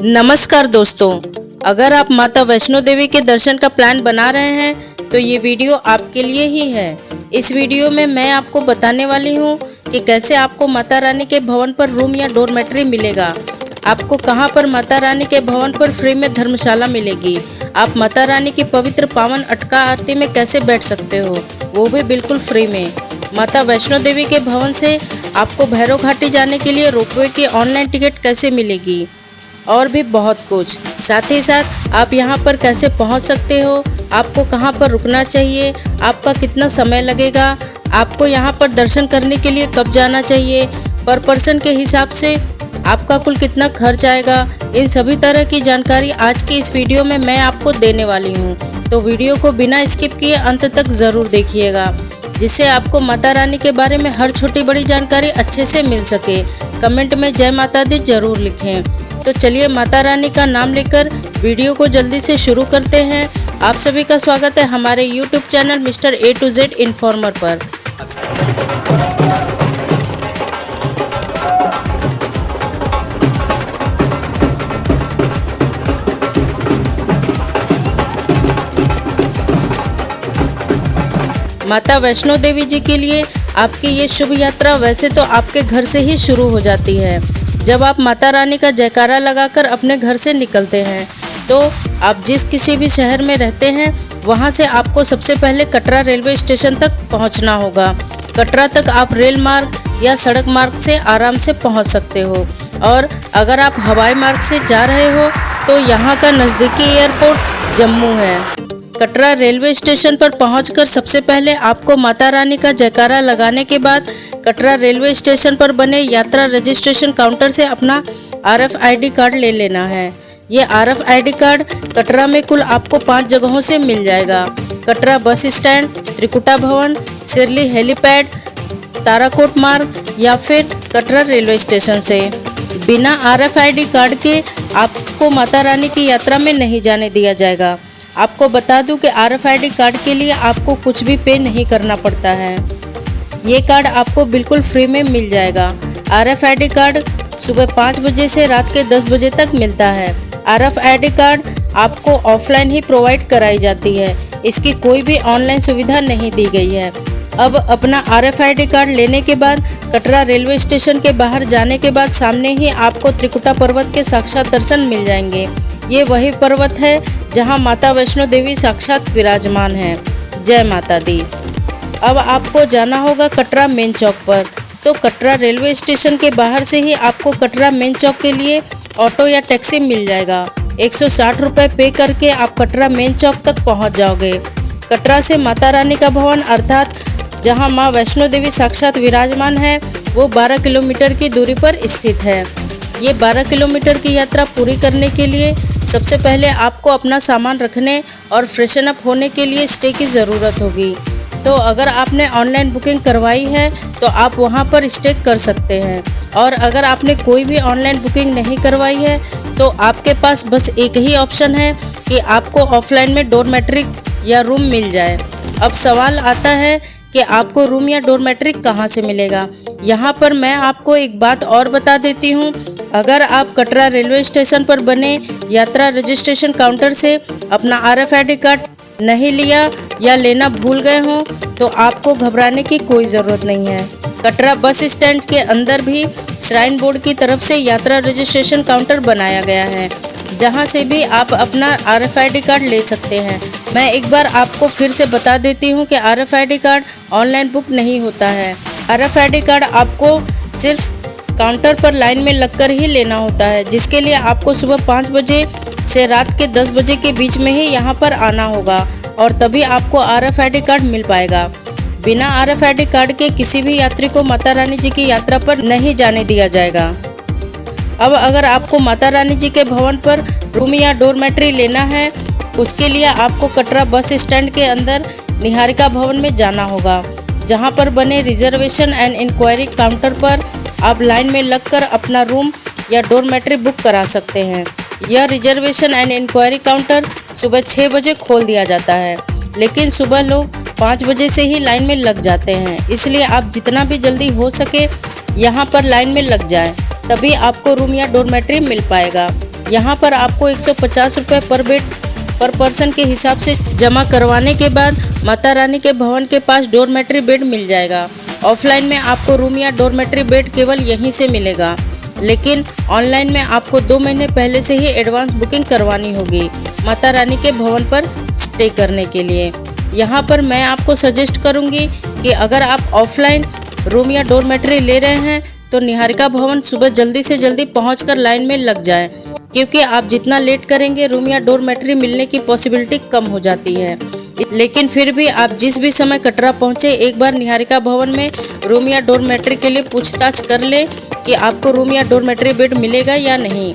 नमस्कार दोस्तों, अगर आप माता वैष्णो देवी के दर्शन का प्लान बना रहे हैं तो ये वीडियो आपके लिए ही है। इस वीडियो में मैं आपको बताने वाली हूँ कि कैसे आपको माता रानी के भवन पर रूम या डोरमेट्री मिलेगा, आपको कहाँ पर माता रानी के भवन पर फ्री में धर्मशाला मिलेगी, आप माता रानी की पवित्र पावन अटका आरती में कैसे बैठ सकते हो, वो भी बिल्कुल फ्री में। माता वैष्णो देवी के भवन से आपको भैरव घाटी जाने के लिए रोपवे की ऑनलाइन टिकट कैसे मिलेगी और भी बहुत कुछ। साथ ही साथ आप यहां पर कैसे पहुंच सकते हो, आपको कहां पर रुकना चाहिए, आपका कितना समय लगेगा, आपको यहां पर दर्शन करने के लिए कब जाना चाहिए, पर पर्सन के हिसाब से आपका कुल कितना खर्च आएगा, इन सभी तरह की जानकारी आज की इस वीडियो में मैं आपको देने वाली हूं। तो वीडियो को बिना स्किप किए अंत तक ज़रूर देखिएगा, जिससे आपको माता रानी के बारे में हर छोटी बड़ी जानकारी अच्छे से मिल सके। कमेंट में जय माता दी जरूर लिखें। तो चलिए माता रानी का नाम लेकर वीडियो को जल्दी से शुरू करते हैं। आप सभी का स्वागत है हमारे YouTube channel mister A to Z informer पर। माता वैष्णो देवी जी के लिए आपकी ये शुभ यात्रा वैसे तो आपके घर से ही शुरू हो जाती है। जब आप माता रानी का जयकारा लगाकर अपने घर से निकलते हैं तो आप जिस किसी भी शहर में रहते हैं वहां से आपको सबसे पहले कटरा रेलवे स्टेशन तक पहुंचना होगा। कटरा तक आप रेल मार्ग या सड़क मार्ग से आराम से पहुंच सकते हो, और अगर आप हवाई मार्ग से जा रहे हो तो यहाँ का नज़दीकी एयरपोर्ट जम्मू है। कटरा रेलवे स्टेशन पर पहुंचकर सबसे पहले आपको माता रानी का जयकारा लगाने के बाद कटरा रेलवे स्टेशन पर बने यात्रा रजिस्ट्रेशन काउंटर से अपना RFID कार्ड ले लेना है। ये RFID कार्ड कटरा में कुल आपको 5 जगहों से मिल जाएगा। कटरा बस स्टैंड, त्रिकुटा भवन, सिरली हेलीपैड, ताराकोट मार्ग या फिर कटरा रेलवे स्टेशन से। बिना RFID कार्ड के आपको माता रानी की यात्रा में नहीं जाने दिया जाएगा। आपको बता दूं कि RFID कार्ड के लिए आपको कुछ भी पे नहीं करना पड़ता है। ये कार्ड आपको बिल्कुल फ्री में मिल जाएगा। RFID कार्ड सुबह 5 बजे से रात के 10 बजे तक मिलता है। RFID कार्ड आपको ऑफलाइन ही प्रोवाइड कराई जाती है, इसकी कोई भी ऑनलाइन सुविधा नहीं दी गई है। अब अपना RFID कार्ड लेने के बाद कटरा रेलवे स्टेशन के बाहर जाने के बाद सामने ही आपको त्रिकुटा पर्वत के साक्षात दर्शन मिल जाएंगे। ये वही पर्वत है जहां माता वैष्णो देवी साक्षात विराजमान है। जय माता दी। अब आपको जाना होगा कटरा मेन चौक पर। तो कटरा रेलवे स्टेशन के बाहर से ही आपको कटरा मेन चौक के लिए ऑटो या टैक्सी मिल जाएगा। 160 रुपये पे करके आप कटरा मेन चौक तक पहुंच जाओगे। कटरा से माता रानी का भवन अर्थात जहां मां वैष्णो देवी साक्षात विराजमान है वो 12 किलोमीटर की दूरी पर स्थित है। ये 12 किलोमीटर की यात्रा पूरी करने के लिए सबसे पहले आपको अपना सामान रखने और फ्रेशन अप होने के लिए स्टे की ज़रूरत होगी। तो अगर आपने ऑनलाइन बुकिंग करवाई है तो आप वहां पर स्टे कर सकते हैं, और अगर आपने कोई भी ऑनलाइन बुकिंग नहीं करवाई है तो आपके पास बस एक ही ऑप्शन है कि आपको ऑफलाइन में डोरमेट्री या रूम मिल जाए। अब सवाल आता है कि आपको रूम या डोरमेट्री कहाँ से मिलेगा। यहाँ पर मैं आपको एक बात और बता देती हूँ। अगर आप कटरा रेलवे स्टेशन पर बने यात्रा रजिस्ट्रेशन काउंटर से अपना RFID कार्ड नहीं लिया या लेना भूल गए हों तो आपको घबराने की कोई ज़रूरत नहीं है। कटरा बस स्टैंड के अंदर भी श्राइन बोर्ड की तरफ से यात्रा रजिस्ट्रेशन काउंटर बनाया गया है, जहां से भी आप अपना RFID कार्ड ले सकते हैं। मैं एक बार आपको फिर से बता देती हूं कि RFID कार्ड ऑनलाइन बुक नहीं होता है। RFID कार्ड आपको सिर्फ काउंटर पर लाइन में लगकर ही लेना होता है, जिसके लिए आपको सुबह 5 बजे से रात के 10 बजे के बीच में ही यहाँ पर आना होगा, और तभी आपको RFID कार्ड मिल पाएगा। बिना RFID कार्ड के किसी भी यात्री को माता रानी जी की यात्रा पर नहीं जाने दिया जाएगा। अब अगर आपको माता रानी जी के भवन पर रूम या डोरमेट्री लेना है, उसके लिए आपको कटरा बस स्टैंड के अंदर निहारिका भवन में जाना होगा, जहां पर बने रिजर्वेशन एंड इंक्वायरी काउंटर पर आप लाइन में लगकर अपना रूम या डोरमेट्री बुक करा सकते हैं। यह रिजर्वेशन एंड इंक्वायरी काउंटर सुबह 6 बजे खोल दिया जाता है, लेकिन सुबह लोग 5 बजे से ही लाइन में लग जाते हैं, इसलिए आप जितना भी जल्दी हो सके यहाँ पर लाइन में लग जाएं, तभी आपको रूम या डोरमेट्री मिल पाएगा। यहाँ पर आपको 150 रुपये पर पर्सन के हिसाब से जमा करवाने के बाद माता रानी के भवन के पास डॉर्मेट्री बेड मिल जाएगा। ऑफलाइन में आपको रूम या डॉर्मेट्री बेड केवल यहीं से मिलेगा, लेकिन ऑनलाइन में आपको 2 महीने पहले से ही एडवांस बुकिंग करवानी होगी माता रानी के भवन पर स्टे करने के लिए। यहाँ पर मैं आपको सजेस्ट करूँगी कि अगर आप ऑफलाइन रूम या डॉर्मेट्री ले रहे हैं तो निहारिका भवन सुबह जल्दी से जल्दी पहुंचकर लाइन में लग जाएं, क्योंकि आप जितना लेट करेंगे रूम या डॉर्मेट्री मिलने की पॉसिबिलिटी कम हो जाती है। लेकिन फिर भी आप जिस भी समय कटरा पहुंचे एक बार निहारिका भवन में रूम या डॉर्मेट्री के लिए पूछताछ कर लें कि आपको रूम या डॉर्मेट्री बेड मिलेगा या नहीं।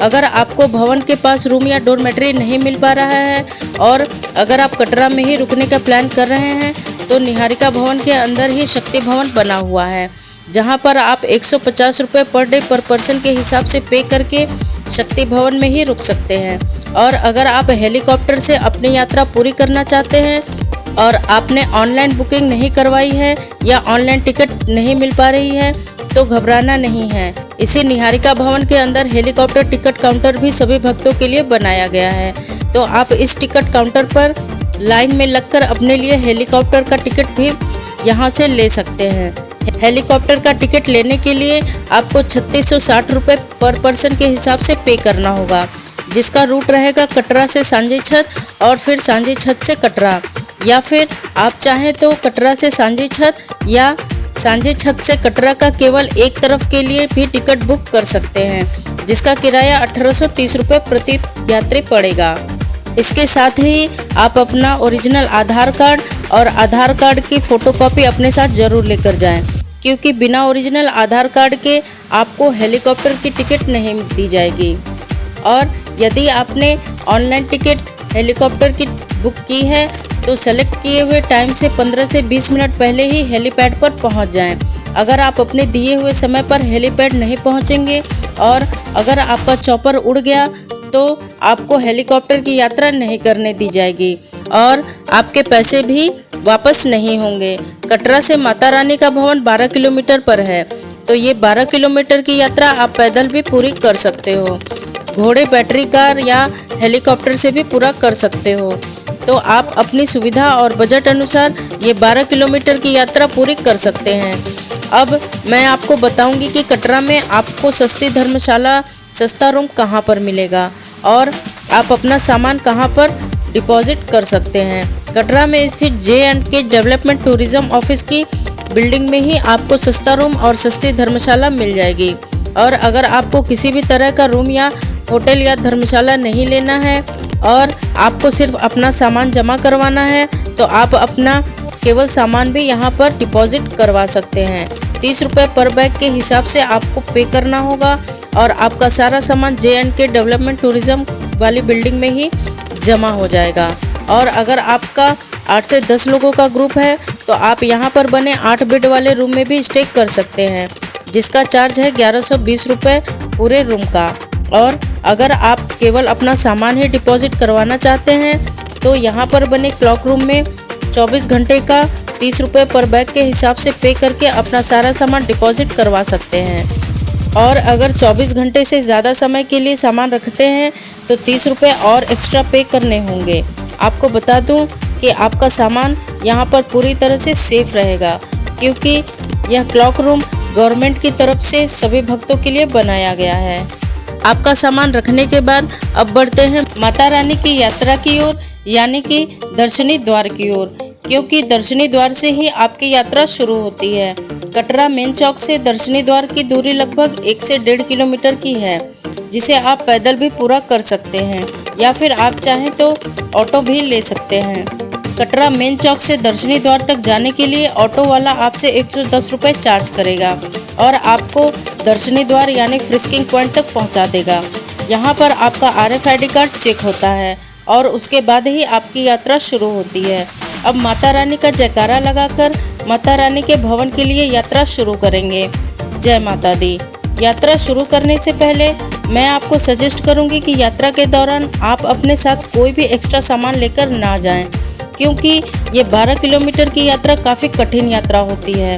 अगर आपको भवन के पास रूम या डॉर्मेट्री नहीं मिल पा रहा है और अगर आप कटरा में ही रुकने का प्लान कर रहे हैं तो निहारिका भवन के अंदर ही शक्ति भवन बना हुआ है, जहां पर आप 150 रुपये पर डे पर पर्सन के हिसाब से पे करके शक्ति भवन में ही रुक सकते हैं। और अगर आप हेलीकॉप्टर से अपनी यात्रा पूरी करना चाहते हैं और आपने ऑनलाइन बुकिंग नहीं करवाई है या ऑनलाइन टिकट नहीं मिल पा रही है तो घबराना नहीं है। इसी निहारिका भवन के अंदर हेलीकॉप्टर टिकट काउंटर भी सभी भक्तों के लिए बनाया गया है, तो आप इस टिकट काउंटर पर लाइन में लगकर अपने लिए हेलीकॉप्टर का टिकट भी यहाँ से ले सकते हैं। हेलीकॉप्टर का टिकट लेने के लिए आपको 3660 रुपये पर पर्सन के हिसाब से पे करना होगा, जिसका रूट रहेगा कटरा से सांझी छत और फिर सांझी छत से कटरा, या फिर आप चाहें तो कटरा से सांझी छत या सांझी छत से कटरा का केवल एक तरफ के लिए भी टिकट बुक कर सकते हैं, जिसका किराया 1830 रुपये प्रति यात्री पड़ेगा। इसके साथ ही आप अपना ओरिजिनल आधार कार्ड और आधार कार्ड की फ़ोटोकॉपी अपने साथ ज़रूर लेकर जाएं, क्योंकि बिना ओरिजिनल आधार कार्ड के आपको हेलीकॉप्टर की टिकट नहीं दी जाएगी। और यदि आपने ऑनलाइन टिकट हेलीकॉप्टर की बुक की है तो सेलेक्ट किए हुए टाइम से 15 से 20 मिनट पहले ही हेलीपैड पर पहुंच जाएं। अगर आप अपने दिए हुए समय पर हेलीपैड नहीं पहुंचेंगे और अगर आपका चॉपर उड़ गया तो आपको हेलीकॉप्टर की यात्रा नहीं करने दी जाएगी और आपके पैसे भी वापस नहीं होंगे। कटरा से माता रानी का भवन 12 किलोमीटर पर है, तो ये 12 किलोमीटर की यात्रा आप पैदल भी पूरी कर सकते हो, घोड़े, बैटरी कार या हेलीकॉप्टर से भी पूरा कर सकते हो। तो आप अपनी सुविधा और बजट अनुसार ये 12 किलोमीटर की यात्रा पूरी कर सकते हैं। अब मैं आपको बताऊंगी कि कटरा में आपको सस्ती धर्मशाला, सस्ता रूम कहां पर मिलेगा और आप अपना सामान कहां पर डिपॉजिट कर सकते हैं। कटरा में स्थित J&K डेवलपमेंट टूरिज्म ऑफिस की बिल्डिंग में ही आपको सस्ता रूम और सस्ती धर्मशाला मिल जाएगी। और अगर आपको किसी भी तरह का रूम या होटल या धर्मशाला नहीं लेना है और आपको सिर्फ अपना सामान जमा करवाना है तो आप अपना केवल सामान भी यहाँ पर डिपॉजिट करवा सकते हैं। 30 रुपये पर बैग के हिसाब से आपको पे करना होगा और आपका सारा सामान J&K डेवलपमेंट टूरिज्म वाली बिल्डिंग में ही जमा हो जाएगा। और अगर आपका 8 से 10 लोगों का ग्रुप है तो आप यहाँ पर बने 8 बेड वाले रूम में भी स्टे कर सकते हैं, जिसका चार्ज है 1120 रुपये पूरे रूम का। और अगर आप केवल अपना सामान ही डिपॉजिट करवाना चाहते हैं तो यहाँ पर बने क्लॉक रूम में 24 घंटे का 30 रुपये पर बैग के हिसाब से पे करके अपना सारा सामान डिपॉजिट करवा सकते हैं। और अगर 24 घंटे से ज़्यादा समय के लिए सामान रखते हैं तो 30 रुपये और एक्स्ट्रा पे करने होंगे। आपको बता दूं कि आपका सामान यहाँ पर पूरी तरह से सेफ रहेगा, क्योंकि यह क्लॉक रूम गवर्नमेंट की तरफ से सभी भक्तों के लिए बनाया गया है। आपका सामान रखने के बाद अब बढ़ते हैं माता रानी की यात्रा की ओर, यानी कि दर्शनी द्वार की ओर, क्योंकि दर्शनी द्वार से ही आपकी यात्रा शुरू होती है। कटरा मेन चौक से दर्शनी द्वार की दूरी लगभग 1 से 1.5 किलोमीटर की है, जिसे आप पैदल भी पूरा कर सकते हैं या फिर आप चाहें तो ऑटो भी ले सकते हैं। कटरा मेन चौक से दर्शनी द्वार तक जाने के लिए ऑटो वाला आपसे 110 रुपये चार्ज करेगा और आपको दर्शनी द्वार यानी फ्रिस्किंग पॉइंट तक पहुंचा देगा। यहाँ पर आपका RFID कार्ड चेक होता है और उसके बाद ही आपकी यात्रा शुरू होती है। अब माता रानी का जयकारा लगाकर माता रानी के भवन के लिए यात्रा शुरू करेंगे। जय माता दी। यात्रा शुरू करने से पहले मैं आपको सजेस्ट करूंगी कि यात्रा के दौरान आप अपने साथ कोई भी एक्स्ट्रा सामान लेकर ना जाएं, क्योंकि ये 12 किलोमीटर की यात्रा काफ़ी कठिन यात्रा होती है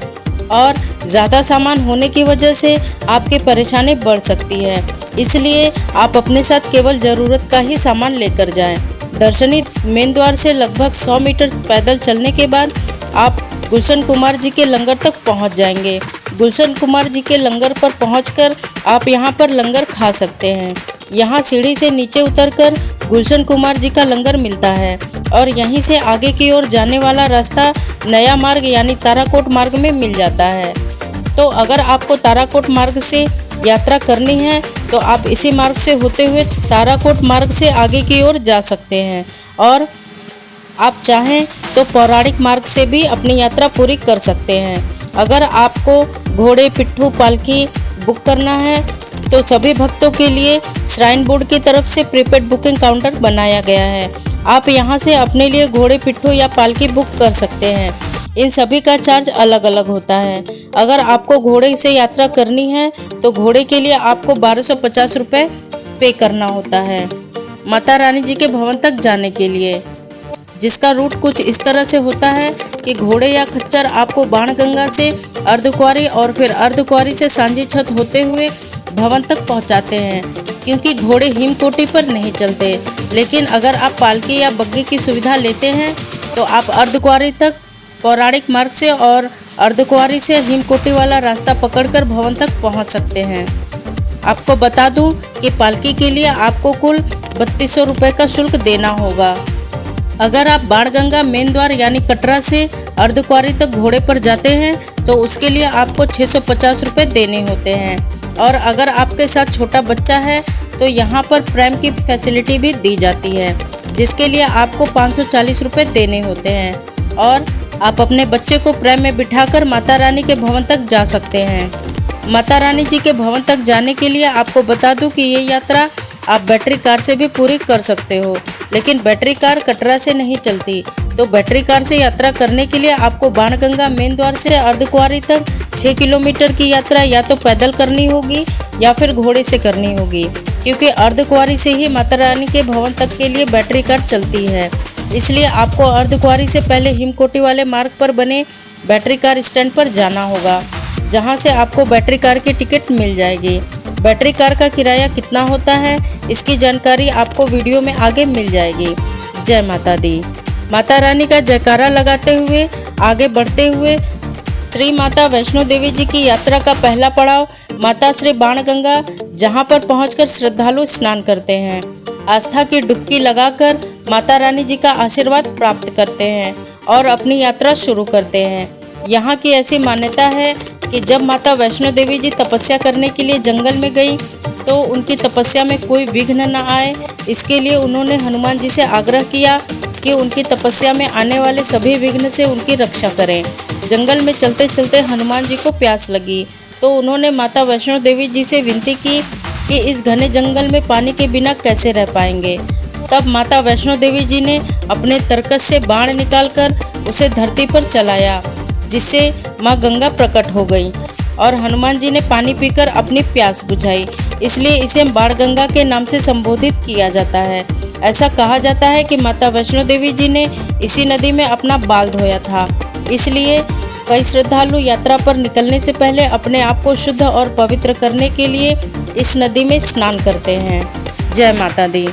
और ज़्यादा सामान होने की वजह से आपकी परेशानी बढ़ सकती है। इसलिए आप अपने साथ केवल ज़रूरत का ही सामान लेकर जाएं। दर्शनी मेन द्वार से लगभग 100 मीटर पैदल चलने के बाद आप गुलशन कुमार जी के लंगर तक पहुंच जाएंगे। गुलशन कुमार जी के लंगर पर पहुंचकर आप यहां पर लंगर खा सकते हैं। यहां सीढ़ी से नीचे उतरकर गुलशन कुमार जी का लंगर मिलता है और यहीं से आगे की ओर जाने वाला रास्ता नया मार्ग यानी ताराकोट मार्ग में मिल जाता है। तो अगर आपको ताराकोट मार्ग से यात्रा करनी है तो आप इसी मार्ग से होते हुए ताराकोट मार्ग से आगे की ओर जा सकते हैं और आप चाहें तो पौराणिक मार्ग से भी अपनी यात्रा पूरी कर सकते हैं। अगर आपको घोड़े, पिट्ठू, पालकी बुक करना है तो सभी भक्तों के लिए श्राइन बोर्ड की तरफ से प्रीपेड बुकिंग काउंटर बनाया गया है। आप यहां से अपने लिए घोड़े, पिट्ठू या पालकी बुक कर सकते हैं। इन सभी का चार्ज अलग अलग होता है। अगर आपको घोड़े से यात्रा करनी है तो घोड़े के लिए आपको 1250 रुपये पे करना होता है। माता रानी जी के भवन तक जाने के लिए, जिसका रूट कुछ इस तरह से होता है कि घोड़े या खच्चर आपको बाणगंगा से अर्धकुंवारी और फिर अर्धकुंवारी से सांझी छत होते हुए भवन तक पहुंचाते हैं, क्योंकि घोड़े हिमकोटी पर नहीं चलते। लेकिन अगर आप पालकी या बग्गी की सुविधा लेते हैं तो आप अर्धकुंवारी तक पौराणिक मार्ग से और अर्धकुंवारी से हिमकोटी वाला रास्ता पकड़कर भवन तक पहुंच सकते हैं। आपको बता दूं कि पालकी के लिए आपको कुल 3200 रुपये का शुल्क देना होगा। अगर आप बाणगंगा मेन द्वार यानी कटरा से अर्धकुंवारी तक घोड़े पर जाते हैं तो उसके लिए आपको 650 रुपये देने होते हैं। और अगर आपके साथ छोटा बच्चा है तो यहाँ पर प्रैम की फैसिलिटी भी दी जाती है, जिसके लिए आपको 540 रुपये देने होते हैं और आप अपने बच्चे को प्रैम में बिठाकर माता रानी के भवन तक जा सकते हैं। माता रानी जी के भवन तक जाने के लिए आपको बता दूं कि ये यात्रा आप बैटरी कार से भी पूरी कर सकते हो, लेकिन बैटरी कार कटरा से नहीं चलती। तो बैटरी कार से यात्रा करने के लिए आपको बाणगंगा मेन द्वार से अर्धकुंवारी तक 6 किलोमीटर की यात्रा या तो पैदल करनी होगी या फिर घोड़े से करनी होगी, क्योंकि अर्धकुंवारी से ही माता रानी के भवन तक के लिए बैटरी कार चलती है। इसलिए आपको अर्धकुंवारी से पहले हिमकोटी वाले मार्ग पर बने बैटरी कार स्टैंड पर जाना होगा, जहां से आपको बैटरी कार की टिकट मिल जाएगी। बैटरी कार का किराया कितना होता है इसकी जानकारी आपको वीडियो में आगे मिल जाएगी। जय माता दी। माता रानी का जयकारा लगाते हुए आगे बढ़ते हुए श्री माता वैष्णो देवी जी की यात्रा का पहला पड़ाव माता श्री बाणगंगा, जहां पर पहुंचकर श्रद्धालु स्नान करते हैं, आस्था की डुबकी लगाकर माता रानी जी का आशीर्वाद प्राप्त करते हैं और अपनी यात्रा शुरू करते हैं। यहाँ की ऐसी मान्यता है कि जब माता वैष्णो देवी जी तपस्या करने के लिए जंगल में गई तो उनकी तपस्या में कोई विघ्न न आए, इसके लिए उन्होंने हनुमान जी से आग्रह किया कि उनकी तपस्या में आने वाले सभी विघ्न से उनकी रक्षा करें। जंगल में चलते चलते हनुमान जी को प्यास लगी तो उन्होंने माता वैष्णो देवी जी से विनती की कि इस घने जंगल में पानी के बिना कैसे रह पाएंगे। तब माता वैष्णो देवी जी ने अपने तरकस से बाण निकालकर उसे धरती पर चलाया, जिससे माँ गंगा प्रकट हो गई और हनुमान जी ने पानी पीकर अपनी प्यास बुझाई। इसलिए इसे बाणगंगा के नाम से संबोधित किया जाता है। ऐसा कहा जाता है कि माता वैष्णो देवी जी ने इसी नदी में अपना बाल धोया था। इसलिए कई श्रद्धालु यात्रा पर निकलने से पहले अपने आप को शुद्ध और पवित्र करने के लिए इस नदी में स्नान करते हैं। जय माता दी।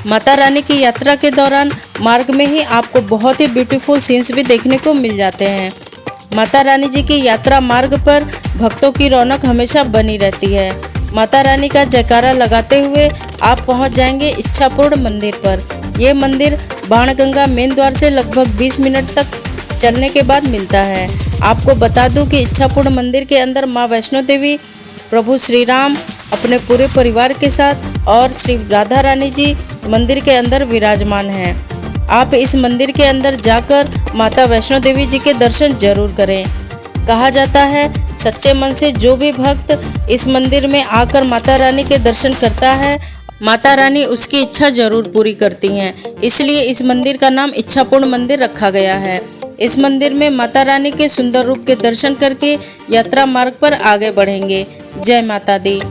माता रानी की यात्रा के दौरान मार्ग में ही आपको बहुत ही ब्यूटीफुल सीन्स भी देखने को मिल जाते हैं। माता रानी जी की यात्रा मार्ग पर भक्तों की रौनक हमेशा बनी रहती है। माता रानी का जयकारा लगाते हुए आप पहुंच जाएंगे इच्छापूर्ण मंदिर पर। यह मंदिर बाणगंगा मेन द्वार से लगभग 20 मिनट तक चलने के बाद मिलता है। आपको बता दूं कि इच्छापूर्ण मंदिर के अंदर माँ वैष्णो देवी, प्रभु श्री राम अपने पूरे परिवार के साथ और श्री राधा रानी जी मंदिर के अंदर विराजमान हैं। आप इस मंदिर के अंदर जाकर माता वैष्णो देवी जी के दर्शन जरूर करें। कहा जाता है सच्चे मन से जो भी भक्त इस मंदिर में आकर माता रानी के दर्शन करता है, माता रानी उसकी इच्छा जरूर पूरी करती हैं। इसलिए इस मंदिर का नाम इच्छापूर्ण मंदिर रखा गया है। इस मंदिर में माता रानी के सुंदर रूप के दर्शन करके यात्रा मार्ग पर आगे बढ़ेंगे। जय माता दी।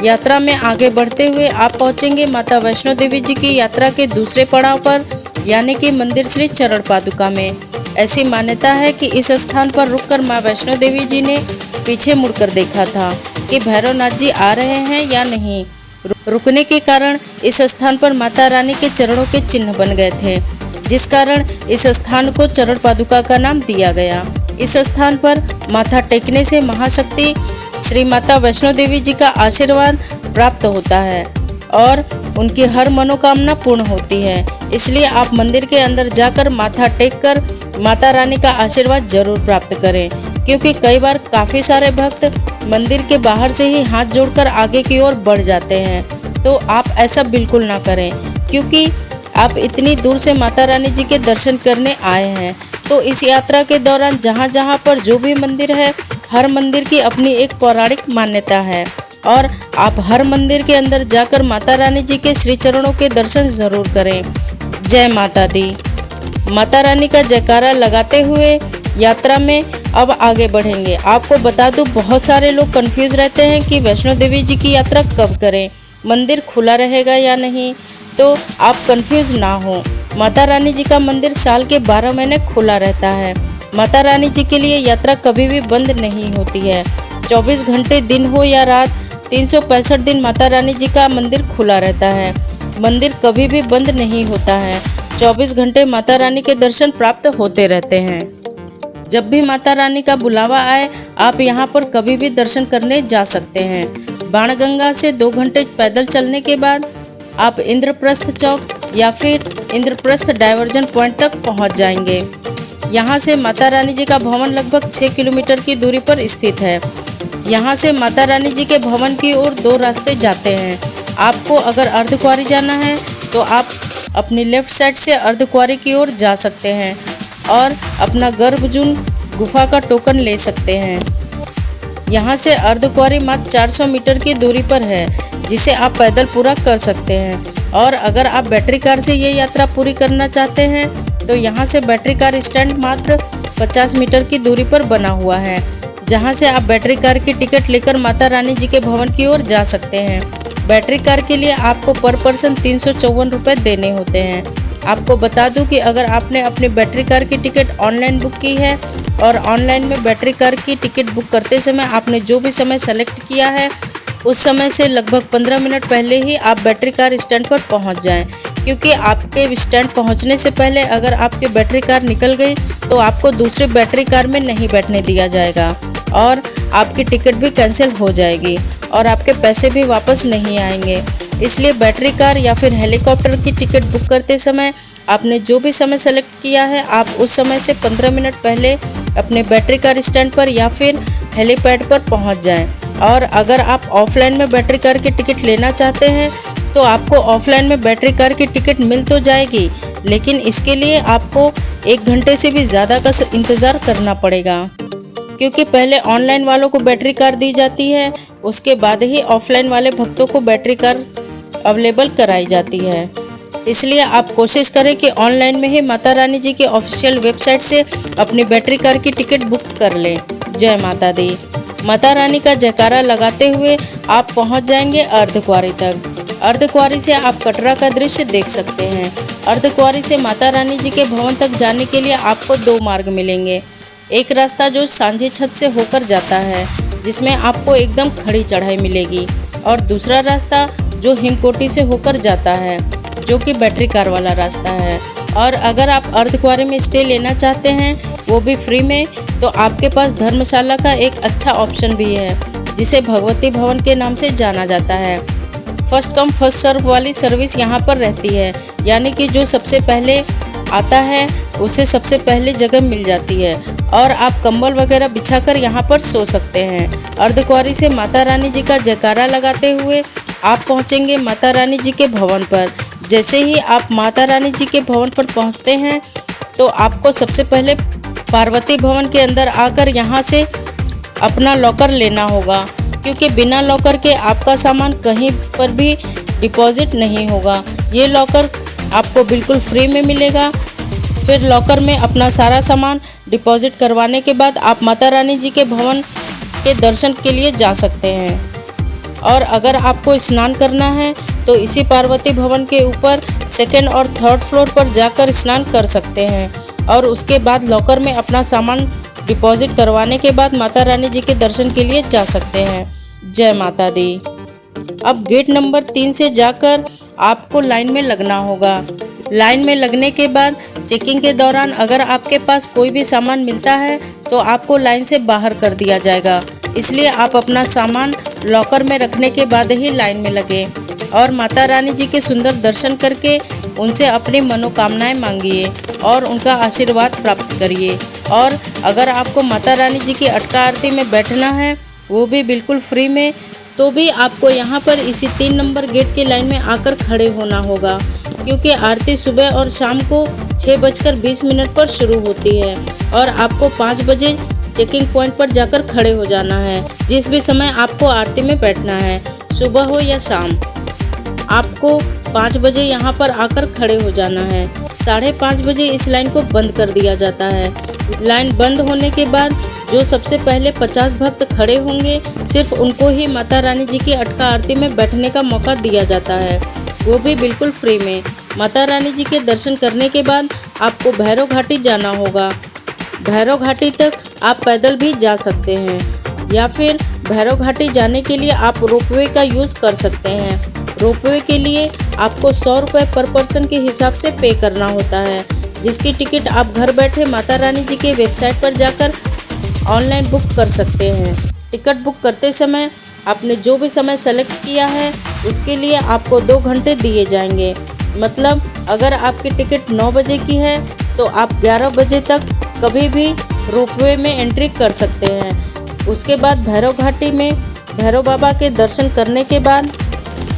यात्रा में आगे बढ़ते हुए आप पहुंचेंगे माता वैष्णो देवी जी की यात्रा के दूसरे पड़ाव पर, यानी कि मंदिर श्री चरण पादुका में। ऐसी मान्यता है कि इस स्थान पर रुककर माँ वैष्णो देवी जी ने पीछे मुड़कर देखा था कि भैरवनाथ जी आ रहे हैं या नहीं। रुकने के कारण इस स्थान पर माता रानी के चरणों के चिन्ह बन गए थे, जिस कारण इस स्थान को चरण पादुका का नाम दिया गया। इस स्थान पर माथा टेकने से महाशक्ति श्री माता वैष्णो देवी जी का आशीर्वाद प्राप्त होता है और उनकी हर मनोकामना पूर्ण होती है। इसलिए आप मंदिर के अंदर जाकर माथा टेक कर माता रानी का आशीर्वाद जरूर प्राप्त करें, क्योंकि कई बार काफ़ी सारे भक्त मंदिर के बाहर से ही हाथ जोड़कर आगे की ओर बढ़ जाते हैं। तो आप ऐसा बिल्कुल ना करें, क्योंकि आप इतनी दूर से माता रानी जी के दर्शन करने आए हैं। तो इस यात्रा के दौरान जहाँ जहाँ पर जो भी मंदिर है, हर मंदिर की अपनी एक पौराणिक मान्यता है और आप हर मंदिर के अंदर जाकर माता रानी जी के श्री चरणों के दर्शन जरूर करें। जय माता दी। माता रानी का जयकारा लगाते हुए यात्रा में अब आगे बढ़ेंगे। आपको बता दूं, बहुत सारे लोग कंफ्यूज रहते हैं कि वैष्णो देवी जी की यात्रा कब करें, मंदिर खुला रहेगा या नहीं। तो आप कंफ्यूज ना हो, माता रानी जी का मंदिर साल के 12 महीने खुला रहता है। माता रानी जी के लिए यात्रा कभी भी बंद नहीं होती है। 24 घंटे दिन हो या रात, 365 दिन माता रानी जी का मंदिर खुला रहता है। मंदिर कभी भी बंद नहीं होता है। 24 घंटे माता रानी के दर्शन प्राप्त होते रहते हैं। जब भी माता रानी का बुलावा आए, आप यहाँ पर कभी भी दर्शन करने जा सकते हैं। बाणगंगा से 2 घंटे पैदल चलने के बाद आप इंद्रप्रस्थ चौक या फिर इंद्रप्रस्थ डायवर्जन पॉइंट तक पहुँच जाएंगे। यहाँ से माता रानी जी का भवन लगभग 6 किलोमीटर की दूरी पर स्थित है। यहाँ से माता रानी जी के भवन की ओर 2 रास्ते जाते हैं। आपको अगर अर्धकुंवारी जाना है तो आप अपनी लेफ्ट साइड से अर्धकुंवारी की ओर जा सकते हैं और अपना गर्भजून गुफा का टोकन ले सकते हैं। यहाँ से अर्धकुंवारी मात्र 400 मीटर की दूरी पर है, जिसे आप पैदल पूरा कर सकते हैं। और अगर आप बैटरी कार से ये यात्रा पूरी करना चाहते हैं तो यहाँ से बैटरी कार स्टैंड मात्र 50 मीटर की दूरी पर बना हुआ है, जहाँ से आप बैटरी कार की टिकट लेकर माता रानी जी के भवन की ओर जा सकते हैं। बैटरी कार के लिए आपको पर पर्सन 354 रुपये देने होते हैं। आपको बता दूं कि अगर आपने अपनी बैटरी कार की टिकट ऑनलाइन बुक की है और ऑनलाइन में बैटरी कार की टिकट बुक करते समय आपने जो भी समय सेलेक्ट किया है, उस समय से लगभग 15 मिनट पहले ही आप बैटरी कार स्टैंड पर पहुंच जाएं, क्योंकि आपके स्टैंड पहुंचने से पहले अगर आपकी बैटरी कार निकल गई तो आपको दूसरी बैटरी कार में नहीं बैठने दिया जाएगा और आपकी टिकट भी कैंसिल हो जाएगी और आपके पैसे भी वापस नहीं आएंगे। इसलिए बैटरी कार या फिर हेलीकॉप्टर की टिकट बुक करते समय आपने जो भी समय सेलेक्ट किया है, आप उस समय से 15 मिनट पहले अपने बैटरी कार स्टैंड पर या फिर हेलीपैड पर पहुंच जाएं। और अगर आप ऑफलाइन में बैटरी कार की टिकट लेना चाहते हैं तो आपको ऑफलाइन में बैटरी कार की टिकट मिल तो जाएगी, लेकिन इसके लिए आपको 1 घंटे से भी ज़्यादा का इंतज़ार करना पड़ेगा, क्योंकि पहले ऑनलाइन वालों को बैटरी कार दी जाती है, उसके बाद ही ऑफलाइन वाले भक्तों को बैटरी कार अवेलेबल कराई जाती है। इसलिए आप कोशिश करें कि ऑनलाइन में ही माता रानी जी की ऑफिशियल वेबसाइट से अपनी बैटरी कार की टिकट बुक कर लें। जय माता दी। माता रानी का जयकारा लगाते हुए आप पहुंच जाएंगे अर्धकुंवारी तक। अर्धकुंवारी से आप कटरा का दृश्य देख सकते हैं। अर्धकुंवारी से माता रानी जी के भवन तक जाने के लिए आपको 2 मार्ग मिलेंगे। एक रास्ता जो सांझी छत से होकर जाता है, जिसमें आपको एकदम खड़ी चढ़ाई मिलेगी, और दूसरा रास्ता जो हिमकोटी से होकर जाता है, जो कि बैटरी कार वाला रास्ता है। और अगर आप अर्धकुंवारी में स्टे लेना चाहते हैं, वो भी फ्री में, तो आपके पास धर्मशाला का एक अच्छा ऑप्शन भी है, जिसे भगवती भवन के नाम से जाना जाता है। फर्स्ट कम फर्स्ट सर्व वाली सर्विस यहाँ पर रहती है, यानी कि जो सबसे पहले आता है उसे सबसे पहले जगह मिल जाती है और आप कंबल वगैरह बिछाकर यहाँ पर सो सकते हैं। अर्धकुंवारी से माता रानी जी का जयकारा लगाते हुए आप पहुँचेंगे माता रानी जी के भवन पर। जैसे ही आप माता रानी जी के भवन पर पहुँचते हैं तो आपको सबसे पहले पार्वती भवन के अंदर आकर यहाँ से अपना लॉकर लेना होगा, क्योंकि बिना लॉकर के आपका सामान कहीं पर भी डिपॉजिट नहीं होगा। ये लॉकर आपको बिल्कुल फ्री में मिलेगा। फिर लॉकर में अपना सारा सामान डिपॉजिट करवाने के बाद आप माता रानी जी के भवन के दर्शन के लिए जा सकते हैं। और अगर आपको स्नान करना है तो इसी पार्वती भवन के ऊपर 2nd और 3rd फ्लोर पर जाकर स्नान कर सकते हैं और उसके बाद लॉकर में अपना सामान डिपॉजिट करवाने के बाद माता रानी जी के दर्शन के लिए जा सकते हैं। जय माता दी। अब गेट नंबर 3 से जाकर आपको लाइन में लगना होगा। लाइन में लगने के बाद चेकिंग के दौरान अगर आपके पास कोई भी सामान मिलता है तो आपको लाइन से बाहर कर दिया जाएगा। इसलिए आप अपना सामान लॉकर में रखने के बाद ही लाइन में लगे और माता रानी जी के सुंदर दर्शन करके उनसे अपनी मनोकामनाएं मांगिए और उनका आशीर्वाद प्राप्त करिए। और अगर आपको माता रानी जी की अटका आरती में बैठना है, वो भी बिल्कुल फ्री में, तो भी आपको यहाँ पर इसी 3 नंबर गेट की लाइन में आकर खड़े होना होगा, क्योंकि आरती सुबह और शाम को 6:20 पर शुरू होती है और आपको 5 बजे चेकिंग पॉइंट पर जाकर खड़े हो जाना है। जिस भी समय आपको आरती में बैठना है, सुबह हो या शाम, आपको 5 बजे यहाँ पर आकर खड़े हो जाना है। 5:30 बजे इस लाइन को बंद कर दिया जाता है। लाइन बंद होने के बाद जो सबसे पहले 50 भक्त खड़े होंगे, सिर्फ उनको ही माता रानी जी की अटका आरती में बैठने का मौका दिया जाता है, वो भी बिल्कुल फ्री में। माता रानी जी के दर्शन करने के बाद आपको भैरव घाटी जाना होगा। भैरव घाटी तक आप पैदल भी जा सकते हैं या फिर भैरव घाटी जाने के लिए आप रोपवे का यूज़ कर सकते हैं। रोपवे के लिए आपको 100 रुपये पर पर्सन के हिसाब से पे करना होता है, जिसकी टिकट आप घर बैठे माता रानी जी के वेबसाइट पर जाकर ऑनलाइन बुक कर सकते हैं। टिकट बुक करते समय आपने जो भी समय सेलेक्ट किया है उसके लिए आपको 2 घंटे दिए जाएंगे। मतलब अगर आपकी टिकट 9 बजे की है तो आप 11 बजे तक कभी भी रोपवे में एंट्री कर सकते हैं। उसके बाद भैरव घाटी में भैरव बाबा के दर्शन करने के बाद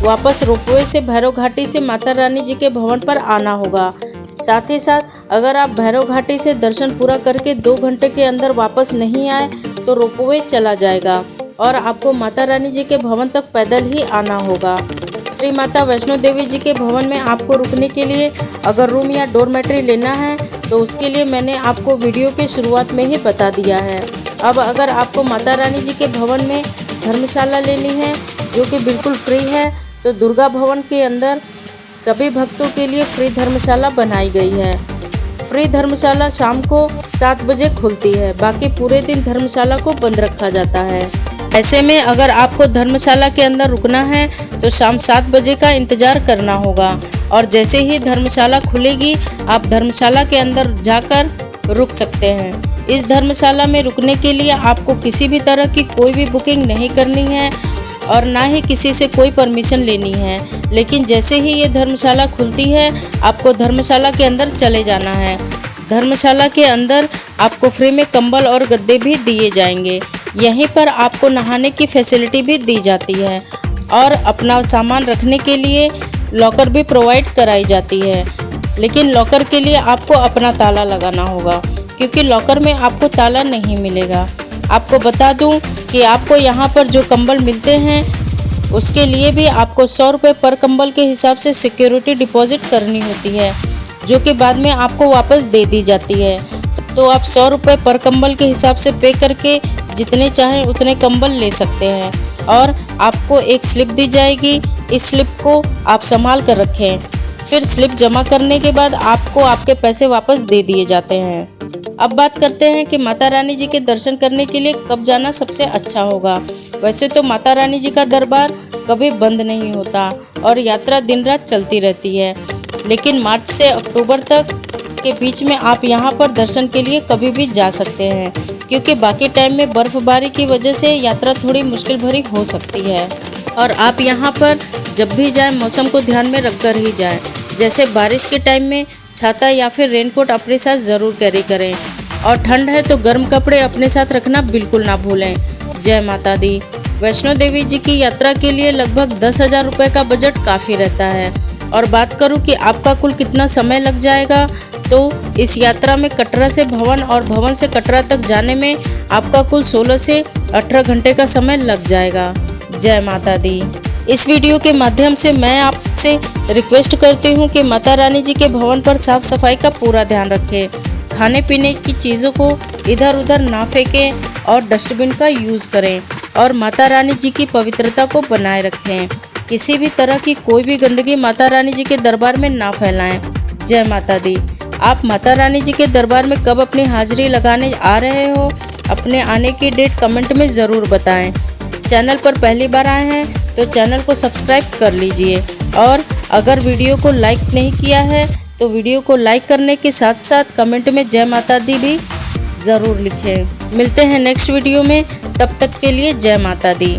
वापस रोपवे से भैरव घाटी से माता रानी जी के भवन पर आना होगा। साथ ही साथ अगर आप भैरव घाटी से दर्शन पूरा करके 2 घंटे के अंदर वापस नहीं आए तो रोपवे चला जाएगा और आपको माता रानी जी के भवन तक पैदल ही आना होगा। श्री माता वैष्णो देवी जी के भवन में आपको रुकने के लिए अगर रूम या डोरमेट्री लेना है तो उसके लिए मैंने आपको वीडियो के शुरुआत में ही बता दिया है। अब अगर आपको माता रानी जी के भवन में धर्मशाला लेनी है जो कि बिल्कुल फ्री है, तो दुर्गा भवन के अंदर सभी भक्तों के लिए फ्री धर्मशाला बनाई गई है। फ्री धर्मशाला शाम को 7 बजे खुलती है, बाकी पूरे दिन धर्मशाला को बंद रखा जाता है। ऐसे में अगर आपको धर्मशाला के अंदर रुकना है तो शाम 7 बजे का इंतज़ार करना होगा और जैसे ही धर्मशाला खुलेगी आप धर्मशाला के अंदर जाकर रुक सकते हैं। इस धर्मशाला में रुकने के लिए आपको किसी भी तरह की कोई भी बुकिंग नहीं करनी है और ना ही किसी से कोई परमिशन लेनी है, लेकिन जैसे ही ये धर्मशाला खुलती है आपको धर्मशाला के अंदर चले जाना है। धर्मशाला के अंदर आपको फ्री में कंबल और गद्दे भी दिए जाएंगे। यहीं पर आपको नहाने की फैसिलिटी भी दी जाती है और अपना सामान रखने के लिए लॉकर भी प्रोवाइड कराई जाती है, लेकिन लॉकर के लिए आपको अपना ताला लगाना होगा क्योंकि लॉकर में आपको ताला नहीं मिलेगा। आपको बता दूं कि आपको यहाँ पर जो कंबल मिलते हैं उसके लिए भी आपको 100 रुपये पर कंबल के हिसाब से सिक्योरिटी डिपॉजिट करनी होती है, जो कि बाद में आपको वापस दे दी जाती है। तो आप 100 रुपये पर कंबल के हिसाब से पे करके जितने चाहें उतने कंबल ले सकते हैं और आपको एक स्लिप दी जाएगी। इस स्लिप को आप संभाल कर रखें, फिर स्लिप जमा करने के बाद आपको आपके पैसे वापस दे दिए जाते हैं। अब बात करते हैं कि माता रानी जी के दर्शन करने के लिए कब जाना सबसे अच्छा होगा। वैसे तो माता रानी जी का दरबार कभी बंद नहीं होता और यात्रा दिन रात चलती रहती है, लेकिन मार्च से अक्टूबर तक के बीच में आप यहाँ पर दर्शन के लिए कभी भी जा सकते हैं, क्योंकि बाकी टाइम में बर्फबारी की वजह से यात्रा थोड़ी मुश्किल भरी हो सकती है। और आप यहाँ पर जब भी जाएं मौसम को ध्यान में रखकर ही जाएं। जैसे बारिश के टाइम में छाता या फिर रेनकोट अपने साथ ज़रूर कैरी करें और ठंड है तो गर्म कपड़े अपने साथ रखना बिल्कुल ना भूलें। जय माता दी। वैष्णो देवी जी की यात्रा के लिए लगभग 10,000 रुपये का बजट काफ़ी रहता है। और बात करूं कि आपका कुल कितना समय लग जाएगा, तो इस यात्रा में कटरा से भवन और भवन से कटरा तक जाने में आपका कुल 16 से 18 घंटे का समय लग जाएगा। जय माता दी। इस वीडियो के माध्यम से मैं आपसे रिक्वेस्ट करती हूँ कि माता रानी जी के भवन पर साफ सफाई का पूरा ध्यान रखें, खाने पीने की चीज़ों को इधर उधर ना फेंकें और डस्टबिन का यूज़ करें और माता रानी जी की पवित्रता को बनाए रखें। किसी भी तरह की कोई भी गंदगी माता रानी जी के दरबार में ना फैलाएं। जय माता दी। आप माता रानी जी के दरबार में कब अपनी हाजिरी लगाने आ रहे हो, अपने आने की डेट कमेंट में ज़रूर बताएं। चैनल पर पहली बार आए हैं तो चैनल को सब्सक्राइब कर लीजिए। और अगर वीडियो को लाइक नहीं किया है तो वीडियो को लाइक करने के साथ साथ कमेंट में जय माता दी भी ज़रूर लिखें। मिलते हैं नेक्स्ट वीडियो में, तब तक के लिए जय माता दी।